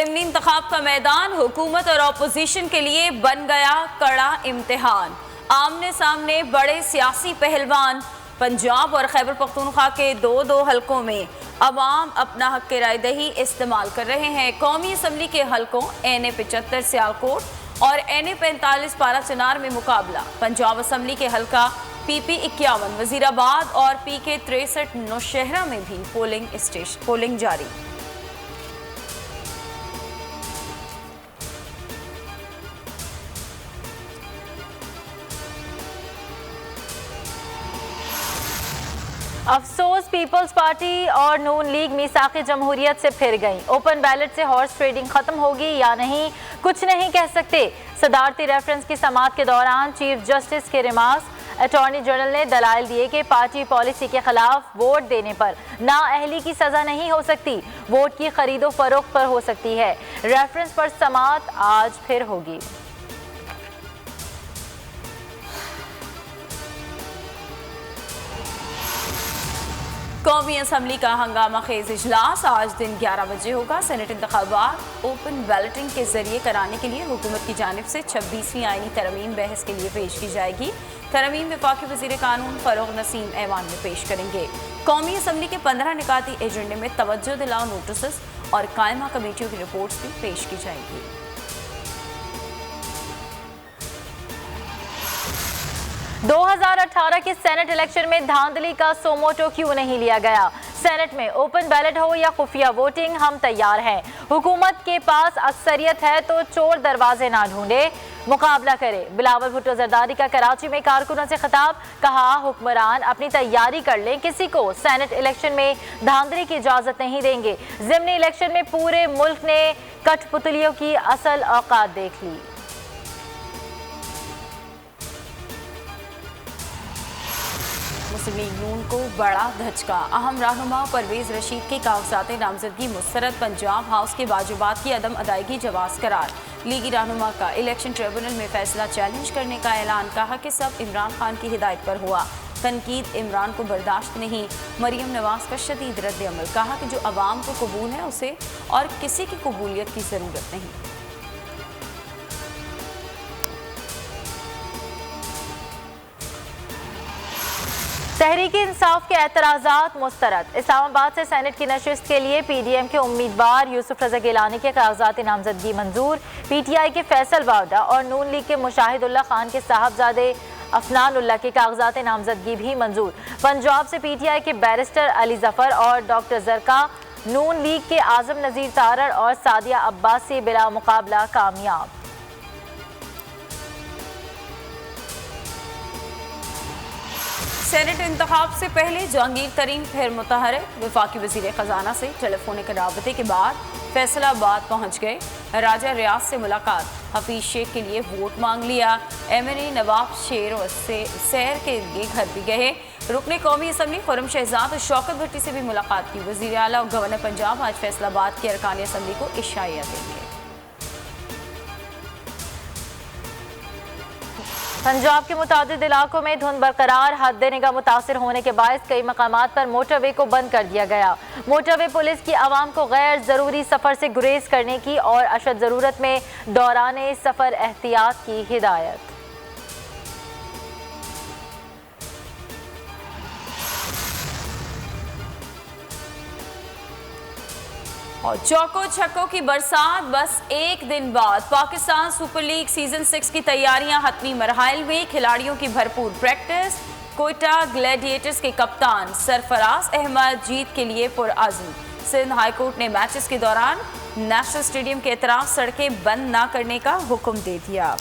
ज़िमनी इंतखाब का मैदान हुकूमत और अपोजिशन के लिए बन गया कड़ा इम्तिहान। आमने सामने बड़े सियासी पहलवान। पंजाब और खैबर पख्तूनख्वा के दो हलकों में अवाम अपना हक राय दही इस्तेमाल कर रहे हैं। कौमी असम्बली के हलकों NA 75 सियालकोट और NA 45 पारा चनार में मुकाबला। पंजाब असम्बली के हलका PP 51 वजीराबाद और PK 63 नौशहरा में भी पोलिंग जारी। अफसोस, पीपल्स पार्टी और नून लीग मीसाक़े जमहूरियत से फिर गई। ओपन बैलेट से हॉर्स ट्रेडिंग खत्म होगी या नहीं, कुछ नहीं कह सकते। सदारती रेफरेंस की समाअत के दौरान चीफ जस्टिस के रिमार्क्स। अटॉर्नी जनरल ने दलाइल दिए कि पार्टी पॉलिसी के खिलाफ वोट देने पर नाअहली की सजा नहीं हो सकती, वोट की खरीदो फरोख्त पर हो सकती है। रेफरेंस पर समाअत आज फिर होगी। कौमी असम्बली का हंगामा खेज इजलास आज दिन 11 बजे होगा। सेनेट इंतखाबात ओपन बैलेटिंग के जरिए कराने के लिए हुकूमत की जानिब से 26वीं आईनी तरमीम बहस के लिए पेश की जाएगी। तरमीम वफाकी वज़ीर कानून फ़रोग़ नसीम ऐवान में पेश करेंगे। कौमी असम्बली के 15 निकाती एजेंडे में तवज्जो दिलाओ नोटिस और कायमा कमेटियों की रिपोर्ट्स भी पेश की जाएगी। 2018 के सेनेट इलेक्शन में धांधली का सोमोटो क्यों नहीं लिया गया? सेनेट में ओपन बैलेट हो या खुफिया वोटिंग, हम तैयार हैं। हुकूमत के पास अक्सरियत है तो चोर दरवाजे ना ढूंढे, मुकाबला करे। बिलावल भुट्टो जरदारी का कराची में कारकुनों से खिताब, कहा हुक्मरान अपनी तैयारी कर लें, किसी को सेनेट इलेक्शन में धांधली की इजाजत नहीं देंगे। ज़िमनी इलेक्शन में पूरे मुल्क ने कठपुतलियों की असल औकात देख ली। मुस्लिम लीग नून को बड़ा धचका। अहम रहनुमा परवेज रशीद के कागजात नामजदगी मुस्तरद। पंजाब हाउस के वाजिबात की अदम अदायगी जवाज़ करार। लीगी रहनुमा का इलेक्शन ट्रिब्यूनल में फैसला चैलेंज करने का ऐलान। कहा कि सब इमरान खान की हिदायत पर हुआ, तनकीद इमरान को बर्दाश्त नहीं। मरीम नवाज का शदीद रद्द अमल। कहा कि जो अवाम को कबूल है उसे और किसी की कबूलियत की ज़रूरत नहीं। तहरीक इंसाफ के एतराज़ात मुस्तरद। इस्लामाबाद से सेनेट की नशिस्त के लिए PDM के उम्मीदवार यूसुफ रज़ा गिलानी के कागजात नामजदगी मंजूर। PTI के फैसल वावडा और नून लीग के मुशाहिदुल्लाह खान के साहबजादे अफनानुल्लाह के कागजात नामजदगी भी मंजूर। पंजाब से PTI के बैरिस्टर अली जफर और डॉक्टर जरका, नून लीग के आजम नज़ीर तारड़ और सादिया अब्बासी बिला मुकाबला कामयाब। सेनेट इंतखाब से पहले जहांगीर तरीन फिर मुतहरिक। वफाकी वज़ीर ख़जाना से टेलीफोनिक राबते के बाद फैसलाबाद पहुँच गए। राजा रियाज से मुलाकात, हफीज शेख के लिए वोट मांग लिया। MNA नवाब शेर से सैर के लिए घर भी गए। रुकने कौमी असम्बली खुर्रम शहजाद और शौकत भट्टी से भी मुलाकात की। वज़ीर आला और गवर्नर पंजाब आज फैसलाबाद की अरकान असम्बली को इशाया देंगे। पंजाब के मुतादिद इलाकों में धुंध बरकरार। हद निगाह मुतासिर होने के बायस कई मकामात पर मोटरवे को बंद कर दिया गया। मोटरवे पुलिस की आवाम को गैर ज़रूरी सफ़र से गुरेज करने की और अशद ज़रूरत में दौराने सफ़र एहतियात की हिदायत। और चौको छक्कों की बरसात बस एक दिन बाद। पाकिस्तान सुपर लीग सीजन 6 की तैयारियां हतमी मरहाइल में। खिलाड़ियों की भरपूर प्रैक्टिस। कोयटा ग्लैडिएटर्स के कप्तान सरफराज अहमद जीत के लिए पुरअज़्म। सिंध हाईकोर्ट ने मैचेस के दौरान नेशनल स्टेडियम के अतराफ सड़कें बंद न करने का हुक्म दे दिया।